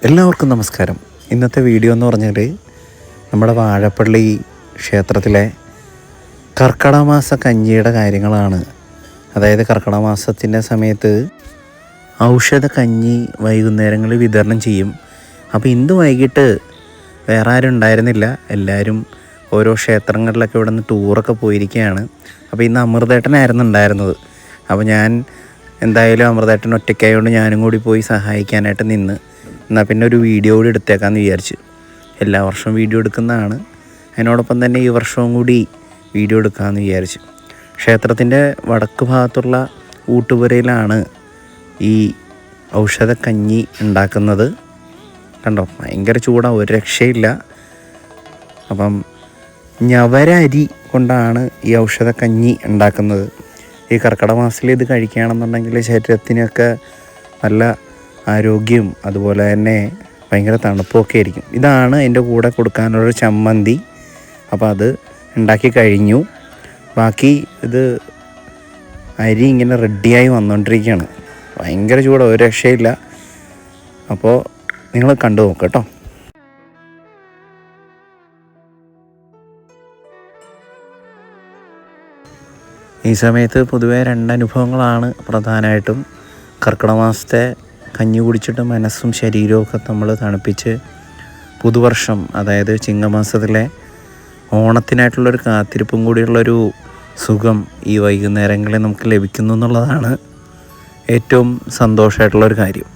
എല്ലാവർക്കും നമസ്കാരം. ഇന്നത്തെ വീഡിയോ എന്ന് പറഞ്ഞാൽ നമ്മുടെ വാഴപ്പള്ളി ക്ഷേത്രത്തിലെ കർക്കിടക മാസ കഞ്ഞിയുടെ കാര്യങ്ങളാണ്. അതായത് കർക്കിടക മാസത്തിൻ്റെ സമയത്ത് ഔഷധ കഞ്ഞി വൈകുന്നേരങ്ങളിൽ വിതരണം ചെയ്യും. അപ്പോൾ ഇന്ന് വൈകിട്ട് വേറെ ആരും ഉണ്ടായിരുന്നില്ല, എല്ലാവരും ഓരോ ക്ഷേത്രങ്ങളിലൊക്കെ ഇവിടെ നിന്ന് ടൂറൊക്കെ പോയിരിക്കുകയാണ്. അപ്പോൾ ഇന്ന് അമൃതേട്ടനായിരുന്നു ഉണ്ടായിരുന്നത്. അപ്പോൾ ഞാൻ എന്തായാലും അമൃതേട്ടൻ ഒറ്റയ്ക്കായതുകൊണ്ട് ഞാനും കൂടി പോയി സഹായിക്കാനായിട്ട് നിന്ന്. എന്നാൽ പിന്നെ ഒരു വീഡിയോ കൂടി എടുത്തേക്കാമെന്ന് വിചാരിച്ചു. എല്ലാ വർഷവും വീഡിയോ എടുക്കുന്നതാണ്, അതിനോടൊപ്പം തന്നെ ഈ വർഷവും കൂടി വീഡിയോ എടുക്കാമെന്ന് വിചാരിച്ചു. ക്ഷേത്രത്തിൻ്റെ വടക്ക് ഭാഗത്തുള്ള ഊട്ടുപുരയിലാണ് ഈ ഔഷധ കഞ്ഞി ഉണ്ടാക്കുന്നത്. കണ്ടോ, ഭയങ്കര ചൂടാണ്, ഒരു രക്ഷയില്ല. അപ്പം ഞവര അരി കൊണ്ടാണ് ഈ ഔഷധ കഞ്ഞി ഉണ്ടാക്കുന്നത്. ഈ കർക്കിടക മാസത്തിൽ ഇത് കഴിക്കുകയാണെന്നുണ്ടെങ്കിൽ ശരീരത്തിനൊക്കെ നല്ല ആരോഗ്യവും അതുപോലെ തന്നെ ഭയങ്കര തണുപ്പൊക്കെ ആയിരിക്കും. ഇതാണ് എൻ്റെ കൂടെ കൊടുക്കാനുള്ളൊരു ചമ്മന്തി. അപ്പോൾ അത് ഉണ്ടാക്കി കഴിഞ്ഞു. ബാക്കി ഇത് അരി ഇങ്ങനെ റെഡിയായി വന്നുകൊണ്ടിരിക്കുകയാണ്. ഭയങ്കര ചൂട്, ഒരു രക്ഷയില്ല. അപ്പോൾ നിങ്ങൾ കണ്ടു നോക്കുക കേട്ടോ. ഈ സമയത്ത് പൊതുവേ രണ്ടനുഭവങ്ങളാണ് പ്രധാനമായിട്ടും. കർക്കിടക മാസത്തെ കഞ്ഞി കുടിച്ചിട്ട് മനസ്സും ശരീരവും ഒക്കെ നമ്മൾ തണുപ്പിച്ച് പുതുവർഷം, അതായത് ചിങ്ങമാസത്തിലെ ഓണത്തിനായിട്ടുള്ളൊരു കാത്തിരിപ്പും കൂടിയുള്ളൊരു സുഖം ഈ വൈകുന്നേരങ്ങളിൽ നമുക്ക് ലഭിക്കുന്നു എന്നുള്ളതാണ് ഏറ്റവും സന്തോഷമായിട്ടുള്ളൊരു കാര്യം.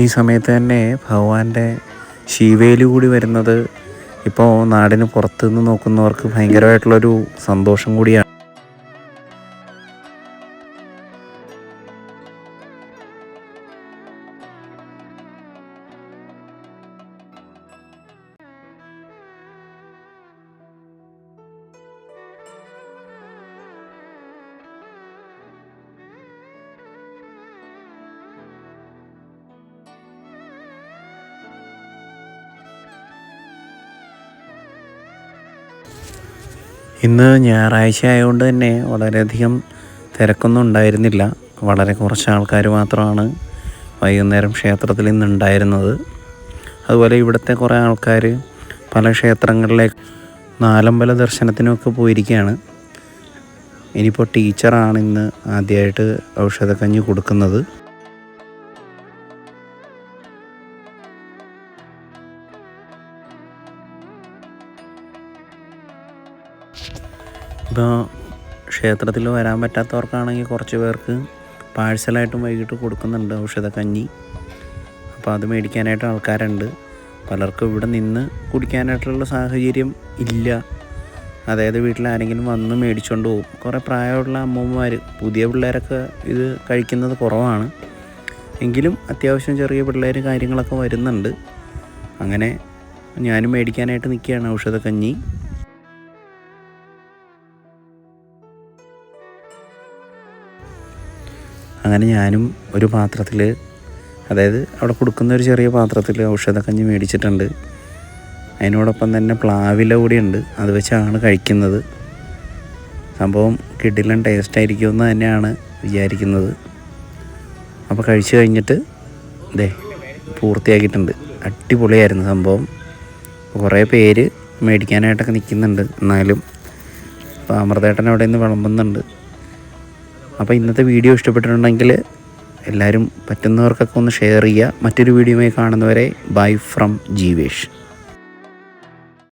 ഈ സമയത്ത് തന്നെ ഭഗവാന്റെ ശിവേലി കൂടി വരുന്നത് ഇപ്പോൾ നാടിന് പുറത്തുനിന്ന് നോക്കുന്നവർക്ക് ഭയങ്കരമായിട്ടുള്ളൊരു സന്തോഷം കൂടിയാണ്. ഇന്ന് ഞായറാഴ്ച ആയതുകൊണ്ട് തന്നെ വളരെയധികം തിരക്കൊന്നും ഉണ്ടായിരുന്നില്ല. വളരെ കുറച്ച് ആൾക്കാർ മാത്രമാണ് വൈകുന്നേരം ക്ഷേത്രത്തിൽ ഇന്ന് ഉണ്ടായിരുന്നത്. അതുപോലെ ഇവിടുത്തെ കുറേ ആൾക്കാർ പല ക്ഷേത്രങ്ങളിലേക്ക് നാലമ്പല ദർശനത്തിനൊക്കെ പോയിരിക്കുകയാണ്. ഇനിയിപ്പോൾ ടീച്ചറാണ് ഇന്ന് ആദ്യമായിട്ട് ഔഷധക്കഞ്ഞി കൊടുക്കുന്നത്. ഇപ്പോൾ ക്ഷേത്രത്തിൽ വരാൻ പറ്റാത്തവർക്കാണെങ്കിൽ കുറച്ച് പേർക്ക് പാഴ്സലായിട്ടും വൈകിട്ട് കൊടുക്കുന്നുണ്ട് ഔഷധക്കഞ്ഞി. അപ്പോൾ അത് മേടിക്കാനായിട്ട് ആൾക്കാരുണ്ട്. പലർക്കും ഇവിടെ നിന്ന് കുടിക്കാനായിട്ടുള്ള സാഹചര്യം ഇല്ല. അതായത് വീട്ടിൽ ആരെങ്കിലും വന്ന് മേടിച്ചുകൊണ്ട് പോകും. കുറേ പ്രായമുള്ള അമ്മൂമ്മമാർ, പുതിയ പിള്ളേരൊക്കെ ഇത് കഴിക്കുന്നത് കുറവാണ്. എങ്കിലും അത്യാവശ്യം ചെറിയ പിള്ളേർ കാര്യങ്ങളൊക്കെ വരുന്നുണ്ട്. അങ്ങനെ ഞാനും മേടിക്കാനായിട്ട് നിൽക്കുകയാണ് ഔഷധക്കഞ്ഞി. അങ്ങനെ ഞാനും ഒരു പാത്രത്തിൽ, അതായത് അവിടെ കൊടുക്കുന്ന ഒരു ചെറിയ പാത്രത്തിൽ ഔഷധക്കഞ്ഞി മേടിച്ചിട്ടുണ്ട്. അതിനോടൊപ്പം തന്നെ പ്ലാവില കൂടിയുണ്ട്, അത് വെച്ചാണ് കഴിക്കുന്നത്. സംഭവം കിടിലൻ ടേസ്റ്റായിരിക്കുമെന്ന് തന്നെയാണ് വിചാരിക്കുന്നത്. അപ്പോൾ കഴിച്ച് കഴിഞ്ഞിട്ട് പൂർത്തിയാക്കിയിട്ടുണ്ട്. അടിപൊളിയായിരുന്നു സംഭവം. കുറേ പേര് മേടിക്കാനായിട്ടൊക്കെ നിൽക്കുന്നുണ്ട്. എന്നാലും ഇപ്പോൾ അമൃതേട്ടൻ അവിടെ നിന്ന് വിളമ്പുന്നുണ്ട്. അപ്പോൾ ഇന്നത്തെ വീഡിയോ ഇഷ്ടപ്പെട്ടിട്ടുണ്ടെങ്കിൽ എല്ലാവരും പറ്റുന്നവർക്കൊക്കെ ഒന്ന് ഷെയർ ചെയ്യുക. മറ്റൊരു വീഡിയോയുമായി കാണുന്നവരെ ബൈ ഫ്രം ജീവേഷ്.